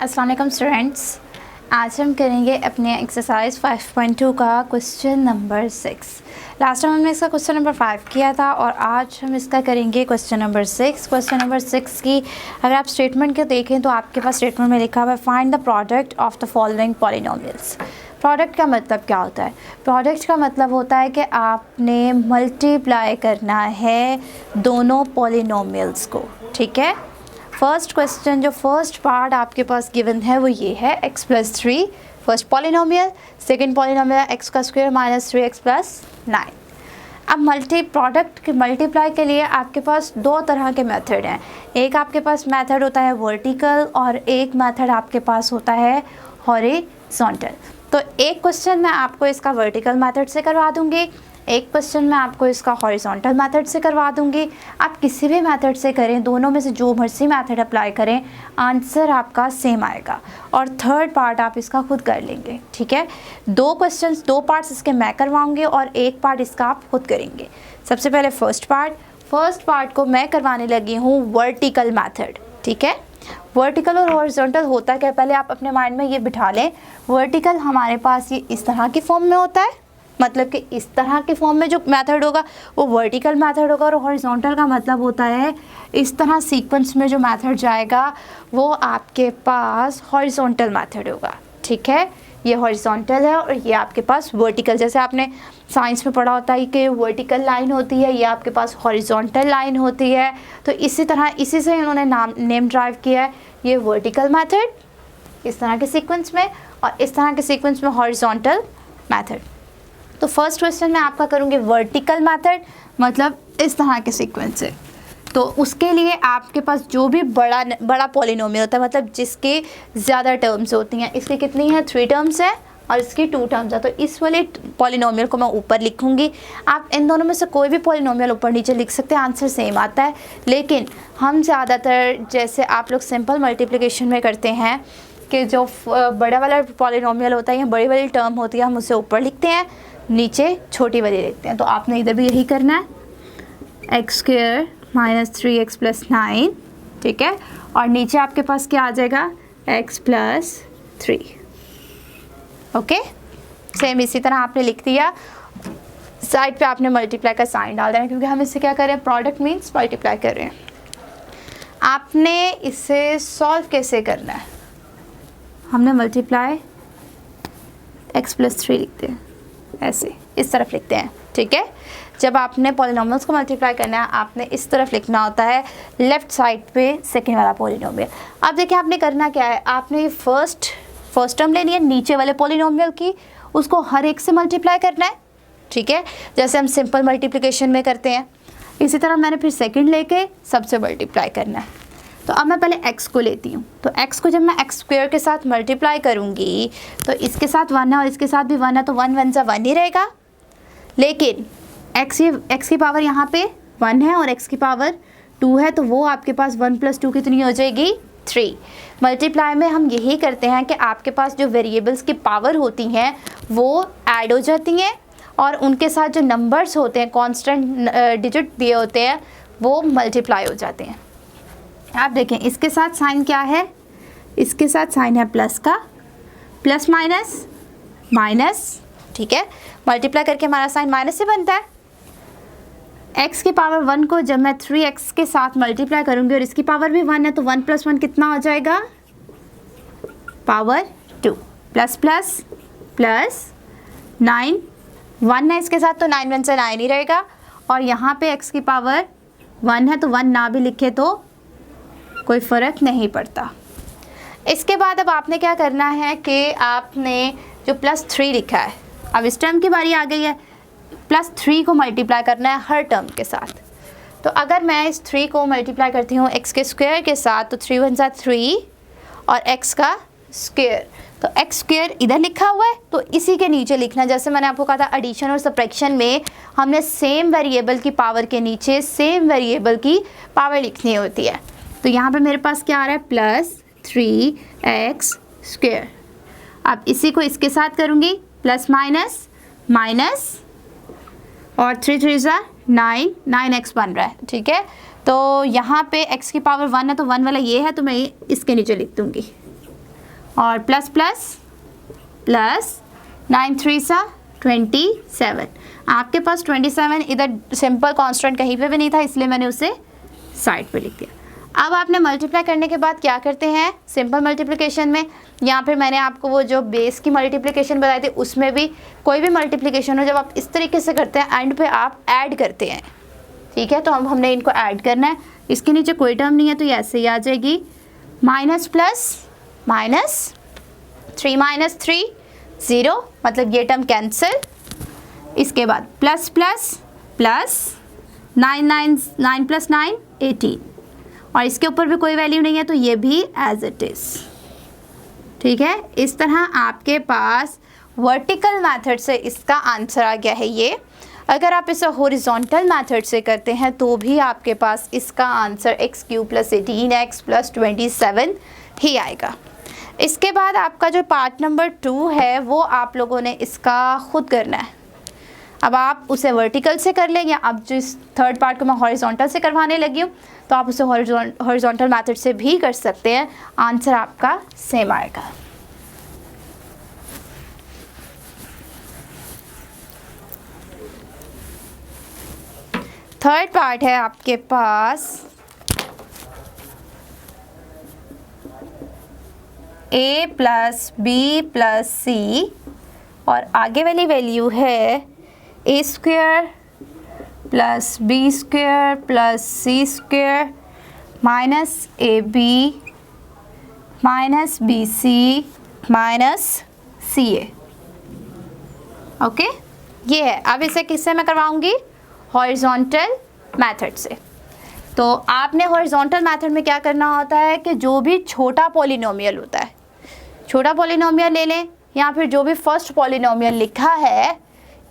अस्सलाम वालेकुम स्टूडेंट्स, आज हम करेंगे अपने एक्सरसाइज 5.2 का क्वेश्चन नंबर 6। लास्ट टाइम हमने इसका क्वेश्चन नंबर 5 किया था और आज हम इसका करेंगे क्वेश्चन नंबर 6। क्वेश्चन नंबर 6 की अगर आप स्टेटमेंट के देखें तो आपके पास स्टेटमेंट में लिखा हुआ है find the product of the following polynomials. Product का मतलब क्या होता है? प्रोडक्ट का मतलब होता है कि आपने मल्टीप्लाई करना है दोनों पॉलिनोमियल्स को, ठीक है। फर्स्ट क्वेश्चन, जो फर्स्ट पार्ट आपके पास गिवन है वो ये है x+3 first polynomial, second polynomial x का स्क्वायर माइनस 3x + 9। अब प्रोडक्ट के मल्टीप्लाई के लिए आपके पास दो तरह के मेथड हैं। एक आपके पास मेथड होता है वर्टिकल और एक मेथड आपके पास होता है हॉरिजॉन्टल। तो एक क्वेश्चन मैं आपको इसका वर्टिकल मेथड से करवा दूंगी, एक क्वेश्चन मैं आपको इसका हॉरिजॉन्टल मेथड से करवा दूंगी। आप किसी भी मेथड से करें, दोनों में से जो मर्जी मेथड अप्लाई करें, आंसर आपका सेम आएगा और थर्ड पार्ट आप इसका खुद कर लेंगे, ठीक है। दो क्वेश्चंस, दो पार्ट्स इसके मैं करवाऊंगी और एक पार्ट इसका आप खुद करेंगे। सबसे पहले फर्स्ट पार्ट को मैं करवाने लगी हूँ वर्टिकल मेथड, ठीक है। वर्टिकल और हॉरिजॉन्टल होता क्या, पहले आप अपने माइंड में ये बिठा लें। वर्टिकल हमारे पास ये इस तरह की फॉर्म में होता है, मतलब कि इस तरह के फॉर्म में जो मेथड होगा वो वर्टिकल मेथड होगा, और हॉरिजॉन्टल का मतलब होता है इस तरह सीक्वेंस में जो मेथड जाएगा वो आपके पास हॉरिजॉन्टल मेथड होगा, ठीक है। ये हॉरिजॉन्टल है और ये आपके पास वर्टिकल, जैसे आपने साइंस में पढ़ा होता है कि वर्टिकल लाइन होती है, ये आपके पास हॉरिजॉन्टल लाइन होती है। तो इसी तरह इसी से इन्होंने नेम ड्राइव किया है, ये वर्टिकल मेथड इस तरह के सीक्वेंस में और इस तरह के सीक्वेंस में हॉरिजॉन्टल मेथड। तो फर्स्ट क्वेश्चन मैं आपका करूँगी वर्टिकल मेथड, मतलब इस तरह के सीक्वेंस से। तो उसके लिए आपके पास जो भी बड़ा पॉलिनोमियल होता है, मतलब जिसके ज़्यादा टर्म्स होती हैं, इसकी कितनी है 3 टर्म्स है और इसकी 2 टर्म्स है, तो इस वाले पॉलिनोमियल को मैं ऊपर लिखूँगी। आप इन दोनों में से कोई भी पॉलिनोमियल ऊपर नीचे लिख सकते हैं, आंसर सेम आता है। लेकिन हम ज़्यादातर, जैसे आप लोग सिंपल मल्टीप्लिकेशन में करते हैं कि जो बड़ा वाला पॉलिनोमियल होता है या बड़ी वाली टर्म होती है, हम उसे ऊपर लिखते हैं, नीचे छोटी वाली लिखते हैं। तो आपने इधर भी यही करना है, x² - 3x + 9, ठीक है। और नीचे आपके पास क्या आ जाएगा x + 3, ओके। सेम इसी तरह आपने लिख दिया। साइड पे आपने मल्टीप्लाई का साइन डाल देना, क्योंकि हम इससे क्या कर रहे हैं, प्रोडक्ट मीन्स मल्टीप्लाई कर रहे हैं। आपने इसे सॉल्व कैसे करना है, हमने मल्टीप्लाई x + 3 लिखते हैं, ऐसे इस तरफ लिखते हैं, ठीक है। जब आपने पॉलिनोमियल्स को मल्टीप्लाई करना है, आपने इस तरफ लिखना होता है, लेफ़्ट साइड पे सेकेंड वाला पॉलिनोमियल। अब देखिए आपने करना क्या है, आपने फर्स्ट टर्म लेनी है नीचे वाले पॉलिनोमियल की, उसको हर एक से मल्टीप्लाई करना है, ठीक है, जैसे हम सिंपल मल्टीप्लिकेशन में करते हैं। इसी तरह मैंने फिर सेकेंड लेके सबसे मल्टीप्लाई करना है। तो अब मैं पहले x को लेती हूँ, तो x को जब मैं x² के साथ मल्टीप्लाई करूँगी तो इसके साथ 1 है और इसके साथ भी 1 है, तो 1 1 सा 1 ही रहेगा। लेकिन x की पावर यहाँ पे 1 है और x की पावर 2 है, तो वो आपके पास 1 + 2 कितनी हो जाएगी 3। मल्टीप्लाई में हम यही करते हैं कि आपके पास जो वेरिएबल्स की पावर होती हैं वो ऐड हो जाती हैं और उनके साथ जो नंबर्स होते हैं, कॉन्स्टेंट डिजिट दिए होते हैं, वो मल्टीप्लाई हो जाते हैं। आप देखें इसके साथ साइन क्या है, इसके साथ साइन है प्लस का, प्लस माइनस माइनस, ठीक है। मल्टीप्लाई करके हमारा साइन माइनस से बनता है। x की पावर 1 को जब मैं 3x के साथ मल्टीप्लाई करूंगी और इसकी पावर भी 1 है, तो 1 + 1 कितना हो जाएगा, पावर 2, प्लस प्लस प्लस 9, 1 है इसके साथ तो 9 1 से 9 ही रहेगा। और यहाँ पे x की पावर 1 है, तो 1 ना भी लिखे तो कोई फ़र्क नहीं पड़ता। इसके बाद अब आपने क्या करना है कि आपने जो +3 लिखा है, अब इस टर्म की बारी आ गई है, +3 को मल्टीप्लाई करना है हर टर्म के साथ। तो अगर मैं इस 3 को मल्टीप्लाई करती हूँ x के स्क्वायर के साथ, तो 3 1 = 3 और x का स्क्वायर, तो x² इधर लिखा हुआ है, तो इसी के नीचे लिखना। जैसे मैंने आपको कहा था एडिशन और सब्ट्रैक्शन में हमने सेम वेरिएबल की पावर के नीचे सेम वेरिएबल की पावर लिखनी होती है। तो यहाँ पे मेरे पास क्या आ रहा है +3x²। अब इसी को इसके साथ करूँगी, प्लस माइनस माइनस और 3 3 ज़ा 9, 9x बन रहा है, ठीक है। तो यहाँ पे x की पावर 1 है, तो 1 वाला ये है, तो मैं इसके नीचे लिख दूँगी। और प्लस प्लस प्लस 9 3 सा 27। आपके पास 27 इधर सिंपल कांस्टेंट कहीं पे भी नहीं था, इसलिए मैंने उसे साइड पे लिख दिया। अब आपने मल्टीप्लाई करने के बाद क्या करते हैं, सिंपल मल्टीप्लिकेशन में या फिर मैंने आपको वो जो बेस की मल्टीप्लिकेशन बताई थी उसमें भी कोई भी मल्टीप्लिकेशन हो, जब आप इस तरीके से करते हैं एंड पे आप ऐड करते हैं, ठीक है। तो अब हमने इनको ऐड करना है, इसके नीचे कोई टर्म नहीं है तो ये ऐसे ही आ जाएगी, माइनस प्लस माइनस 3 माइनस 3 0, मतलब ये टर्म कैंसिल। इसके बाद प्लस प्लस प्लस 9 प्लस 9 18, और इसके ऊपर भी कोई वैल्यू नहीं है तो ये भी एज इट इज़, ठीक है। इस तरह आपके पास वर्टिकल मेथड से इसका आंसर आ गया है ये। अगर आप इसे हॉरिजॉन्टल मेथड से करते हैं तो भी आपके पास इसका आंसर x³ + 18x + 27 ही आएगा। इसके बाद आपका जो पार्ट नंबर 2 है वो आप लोगों ने इसका खुद करना है। अब आप उसे वर्टिकल से कर लें या अब जिस थर्ड पार्ट को मैं हॉरिजॉन्टल से करवाने लगी हूँ तो आप उसे हॉरिजॉन्टल मेथड से भी कर सकते हैं, आंसर आपका सेम आएगा। थर्ड पार्ट है आपके पास a + b + c और आगे वाली वैल्यू है a² + b² + c² minus ab minus bc minus ca। Okay, ये है। अब इसे किससे मैं करवाऊंगी, हॉरिजॉन्टल मेथड से। तो आपने हॉरिजॉन्टल मेथड में क्या करना होता है कि जो भी छोटा पॉलिनोमियल होता है, छोटा पॉलिनोमियल ले लें या फिर जो भी फर्स्ट पॉलिनोमियल लिखा है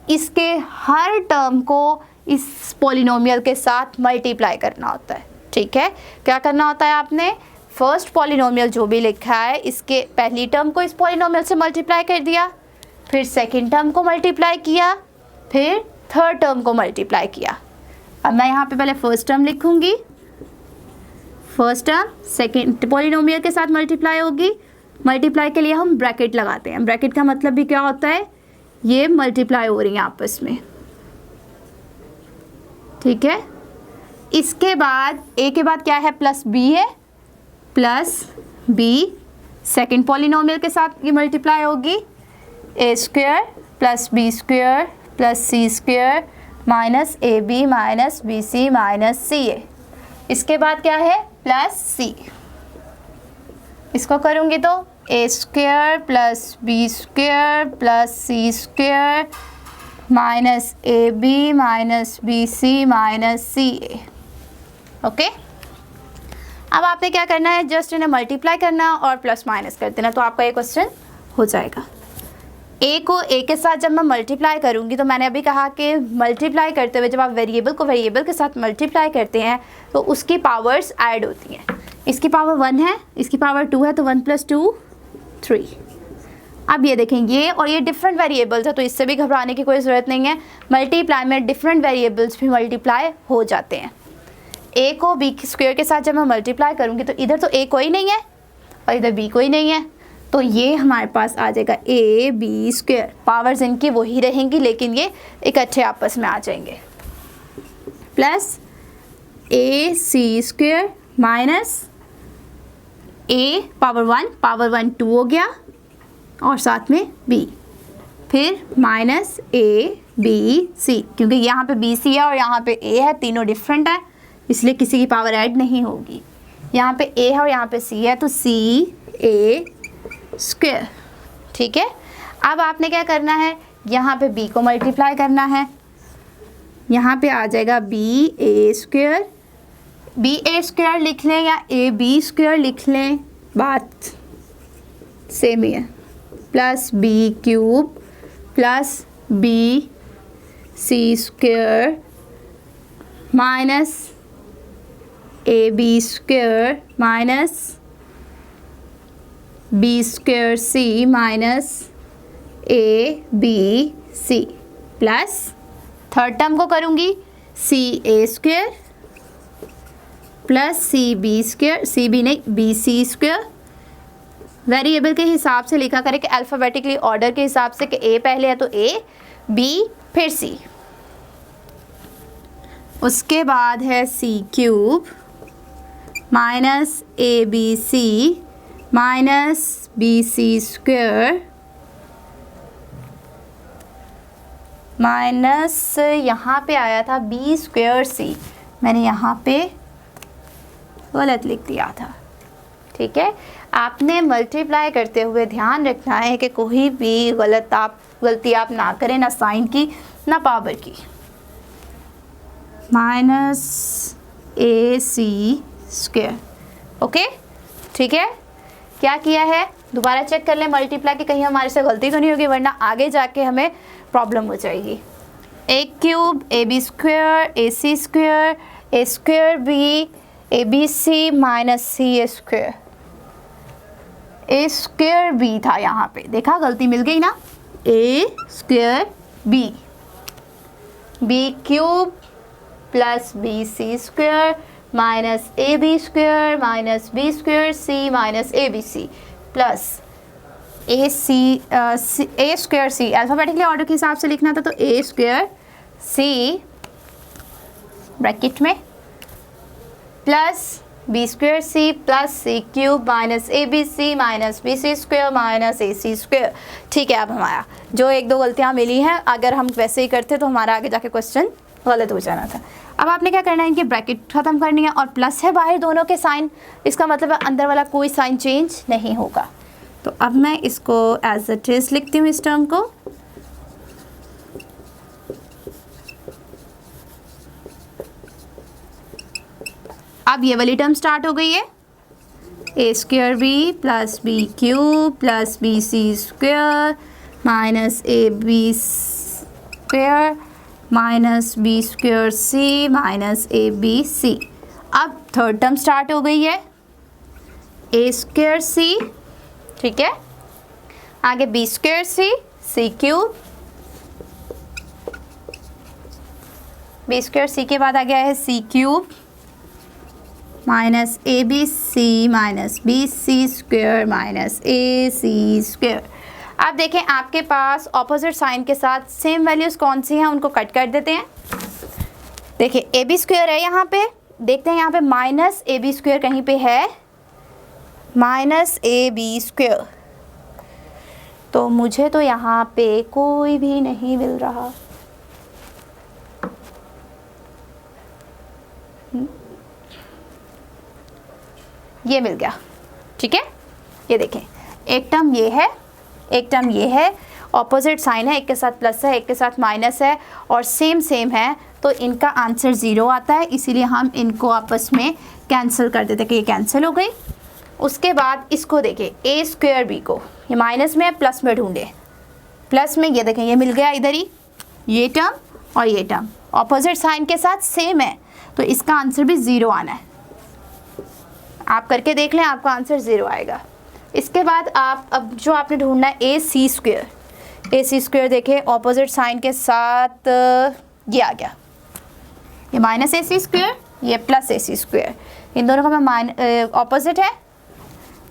इसके हर टर्म को इस पॉलिनोमियल के साथ मल्टीप्लाई करना होता है, ठीक है। क्या करना होता है, आपने फर्स्ट पॉलिनोमियल जो भी लिखा है इसके पहली टर्म को इस पॉलिनोमियल से मल्टीप्लाई कर दिया, फिर सेकंड टर्म को मल्टीप्लाई किया, फिर थर्ड टर्म को मल्टीप्लाई किया। अब मैं यहाँ पे पहले फर्स्ट टर्म लिखूंगी, फर्स्ट टर्म सेकंड पॉलिनोमियल के साथ मल्टीप्लाई होगी। मल्टीप्लाई के लिए हम ब्रैकेट लगाते हैं, ब्रैकेट का मतलब भी क्या होता है, ये मल्टीप्लाई हो रही है आपस में, ठीक है। इसके बाद a के बाद क्या है, प्लस b है, प्लस b सेकंड पॉलिनोमियल के साथ ये मल्टीप्लाई होगी, a² + b² + c² minus ab minus bc minus ca। इसके बाद क्या है, प्लस c। इसको करूँगी तो a² + b² + c² minus ab minus bc minus ca। Okay, अब आपने क्या करना है, जस्ट इन्हें मल्टीप्लाई करना और प्लस माइनस कर देना, तो आपका ये क्वेश्चन हो जाएगा। a को a के साथ जब मैं मल्टीप्लाई करूँगी तो मैंने अभी कहा कि मल्टीप्लाई करते हुए जब आप वेरिएबल को वेरिएबल के साथ मल्टीप्लाई करते हैं तो उसकी पावर्स ऐड होती हैं। इसकी पावर 1 है, इसकी पावर 2 है, तो 1 + 2 3। अब ये देखें, ये और ये डिफरेंट वेरिएबल्स है तो इससे भी घबराने की कोई ज़रूरत नहीं है। मल्टीप्लाई में डिफरेंट वेरिएबल्स भी मल्टीप्लाई हो जाते हैं। a को b² के साथ जब मैं मल्टीप्लाई करूँगी तो इधर तो a कोई नहीं है और इधर b कोई नहीं है, तो ये हमारे पास आ जाएगा ab²। पावर्स इनकी वही रहेंगी लेकिन ये इकट्ठे आपस में आ जाएंगे, plus ac² minus a power 1 2 हो गया और साथ में b, फिर माइनस a b c, क्योंकि यहाँ पे b c है और यहाँ पे a है, तीनों डिफरेंट है इसलिए किसी की पावर ऐड नहीं होगी। यहाँ पे a है और यहाँ पे c है तो ca², ठीक है। अब आपने क्या करना है, यहाँ पे b को मल्टीप्लाई करना है, यहाँ पे आ जाएगा ba² लिख लें या ab² लिख लें, बात सेम ही है, plus b³ plus bc² minus ab² minus b²c minus abc plus third term को करूँगी ca² प्लस cb² cb नहीं bc² वेरिएबल के हिसाब से लिखा करें कि अल्फ़ाबेटिकली ऑर्डर के हिसाब से कि ए पहले है तो ए, बी, फिर सी, उसके बाद है C cube minus A B C minus B C square minus यहाँ पे आया था बी स्क्वायर सी, मैंने यहाँ पे गलत लिख दिया था। ठीक है, आपने मल्टीप्लाई करते हुए ध्यान रखना है कि कोई भी गलती आप ना करें, ना साइन की ना पावर की। Minus A C square, okay ठीक है। क्या किया है दोबारा चेक कर लें मल्टीप्लाई की, कहीं हमारे से गलती तो नहीं होगी, वरना आगे जाके हमें प्रॉब्लम हो जाएगी। A cube A B square A C square A square B A B C minus C A square, A square B था यहाँ पे, देखा गलती मिल गई ना, A square B, B cube plus B C square minus A B square minus B square C minus A B C plus A square C, alphabetically order के हिसाब से लिखना था तो ए स्क्वायर सी ब्रैकेट में plus B square C plus C cube minus A B C minus B C square minus A C square. ठीक है, अब हमारा जो एक दो गलतियाँ मिली हैं, अगर हम वैसे ही करते तो हमारा आगे जाके क्वेश्चन गलत हो जाना था। अब आपने क्या करना है, इनकी ब्रैकेट ख़त्म करनी है और प्लस है बाहर दोनों के साइन, इसका मतलब है अंदर वाला कोई साइन चेंज नहीं होगा। तो अब मैं इसको एज इट इज़ लिखती हूँ इस टर्म को, अब ये वाली टर्म स्टार्ट हो गई है, A square B plus B cube plus B C square minus A B square minus B square C minus A B C. अब थर्ड टर्म स्टार्ट हो गई है, ए स्क्वायर सी, ठीक है, आगे B square C, C cube, B square C के बाद आ गया है C cube minus A B C minus B C square minus A C square. आप देखें आपके पास ऑपोजिट साइन के साथ सेम वैल्यूज़ कौन सी हैं, उनको कट कर देते हैं। देखिए ए बी स्क्वायर है यहाँ पे, देखते हैं यहाँ पे माइनस ए बी स्क्वायर कहीं पे है, माइनस ए बी स्क्वायर, तो मुझे तो यहाँ पे कोई भी नहीं मिल रहा। ये मिल गया, ठीक है। ये देखें एक टर्म ये है, एक टर्म ये है, ऑपोजिट साइन है, एक के साथ प्लस है एक के साथ माइनस है और सेम सेम है, तो इनका आंसर ज़ीरो आता है, इसीलिए हम इनको आपस में कैंसिल कर देते कि ये कैंसिल हो गई। उसके बाद इसको देखें ए स्क्वायर बी को, ये माइनस में है प्लस में ढूंढे, प्लस में ये देखें ये मिल गया इधर ही, ये टर्म और ये टर्म ऑपोजिट साइन के साथ सेम है, तो इसका आंसर भी ज़ीरो आना है। आप करके देख लें, आपका आंसर ज़ीरो आएगा। इसके बाद आप अब जो आपने ढूंढना है ए C square, A C square देखें ऑपोजिट साइन के साथ ये आ गया, ये माइनस ए सी स्क्वायर, ये प्लस ए सी स्क्वायर, इन दोनों का मैं ऑपोजिट है,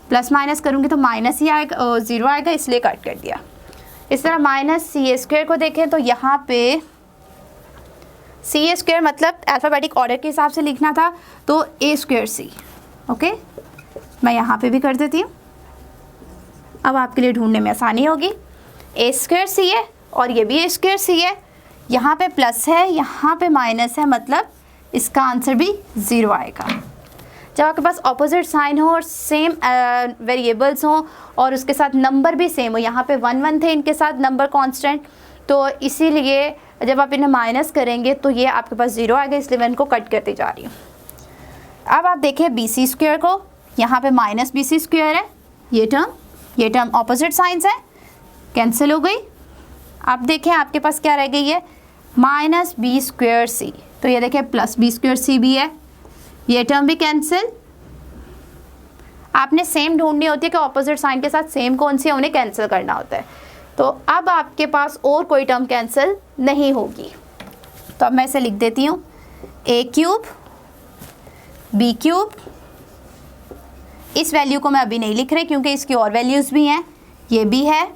प्लस माइनस करूँगी तो माइनस ही आएगा, ज़ीरो आएगा, इसलिए कट कर दिया। इस तरह माइनस सी ए स्क्वायर को देखें तो यहाँ पे सी ए स्क्वायर मतलब अल्फ़ाबेटिक ऑर्डर के हिसाब से लिखना था, तो ए स्क्वायर सी, ओके मैं यहाँ पे भी कर देती हूँ, अब आपके लिए ढूंढने में आसानी होगी। ए स्क्वायर सी है और ये भी ए स्क्वायर सी है, यहाँ पे प्लस है यहाँ पे माइनस है, मतलब इसका आंसर भी ज़ीरो आएगा। जब आपके पास ऑपोजिट साइन हो और सेम वेरिएबल्स हों और उसके साथ नंबर भी सेम हो, यहाँ पे 1 1 थे, इनके साथ नंबर कांस्टेंट, तो इसीलिए जब आप इन्हें माइनस करेंगे तो ये आपके पास ज़ीरो आएगा, इसलिए मैं इनको कट करती जा रही हूँ। अब आप देखें बी सी स्क्वायर को, यहाँ पे माइनस बी सी स्क्वायर है, ये टर्म ऑपोजिट साइंस है, कैंसिल हो गई। अब देखें आपके पास क्या रह गई है, माइनस बी स्क्वायर सी, तो ये देखें प्लस बी स्क्वायर सी भी है, ये टर्म भी कैंसिल। आपने सेम ढूंढनी होती है कि ऑपोजिट साइन के साथ सेम कौन सी है, उन्हें कैंसिल करना होता है। तो अब आपके पास और कोई टर्म कैंसिल नहीं होगी, तो अब मैं इसे लिख देती हूँ, ए क्यूब बी क्यूब इस वैल्यू को मैं अभी नहीं लिख रही क्योंकि इसकी और वैल्यूज़ भी हैं, ये भी है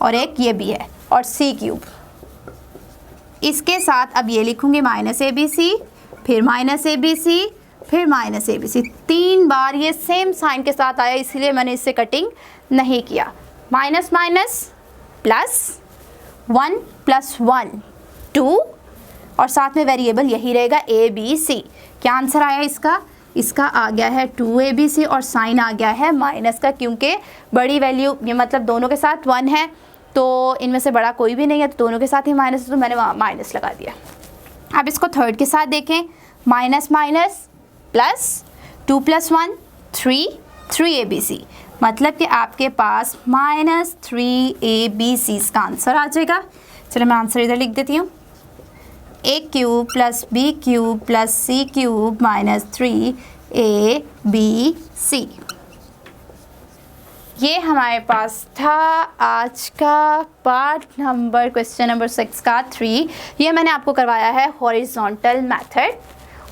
और एक ये भी है, और सी क्यूब। इसके साथ अब ये लिखूँगी -ABC, फिर -ABC, फिर -ABC। 3 बार ये सेम साइन के साथ आया, इसलिए मैंने इससे कटिंग नहीं किया। माइनस माइनस प्लस, 1 + 1 2, और साथ में वेरिएबल यही रहेगा ABC। क्या आंसर आया इसका? इसका आ गया है 2ABC और साइन आ गया है माइनस का, क्योंकि बड़ी वैल्यू ये मतलब दोनों के साथ 1 है, तो इनमें से बड़ा कोई भी नहीं है, तो दोनों के साथ ही माइनस है, तो मैंने वहाँ माइनस लगा दिया। अब इसको थर्ड के साथ देखें, माइनस माइनस प्लस, 2 + 1 3, 3ABC, मतलब कि आपके पास -3ABC का आंसर आ जाएगा। चलो मैं आंसर इधर लिख देती हूँ, A³ + B³ + C³ -3ABC। ये हमारे पास था आज का पार्ट नंबर क्वेश्चन नंबर 6 का 3। ये मैंने आपको करवाया है हॉरिजॉन्टल मेथड,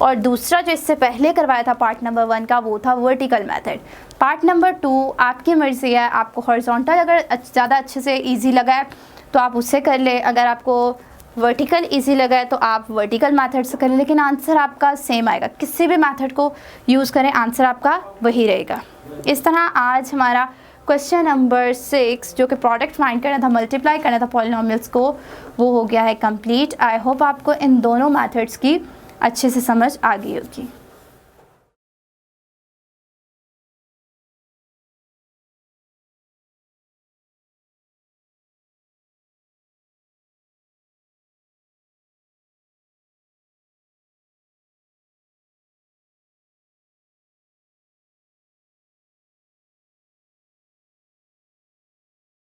और दूसरा जो इससे पहले करवाया था पार्ट नंबर 1 का वो था वर्टिकल मेथड। पार्ट नंबर 2 आपकी मर्ज़ी है, आपको हॉरिजॉन्टल अगर ज़्यादा अच्छे से इजी लगा है तो आप उससे कर ले, अगर आपको वर्टिकल इजी लगा है तो आप वर्टिकल मेथड से करें, लेकिन आंसर आपका सेम आएगा। किसी भी मेथड को यूज़ करें, आंसर आपका वही रहेगा। इस तरह आज हमारा क्वेश्चन नंबर 6 जो कि प्रोडक्ट फाइंड करना था, मल्टीप्लाई करना था पॉलिनोमियल्स को, वो हो गया है कंप्लीट। आई होप आपको इन दोनों मेथड्स की अच्छे से समझ आ गई होगी।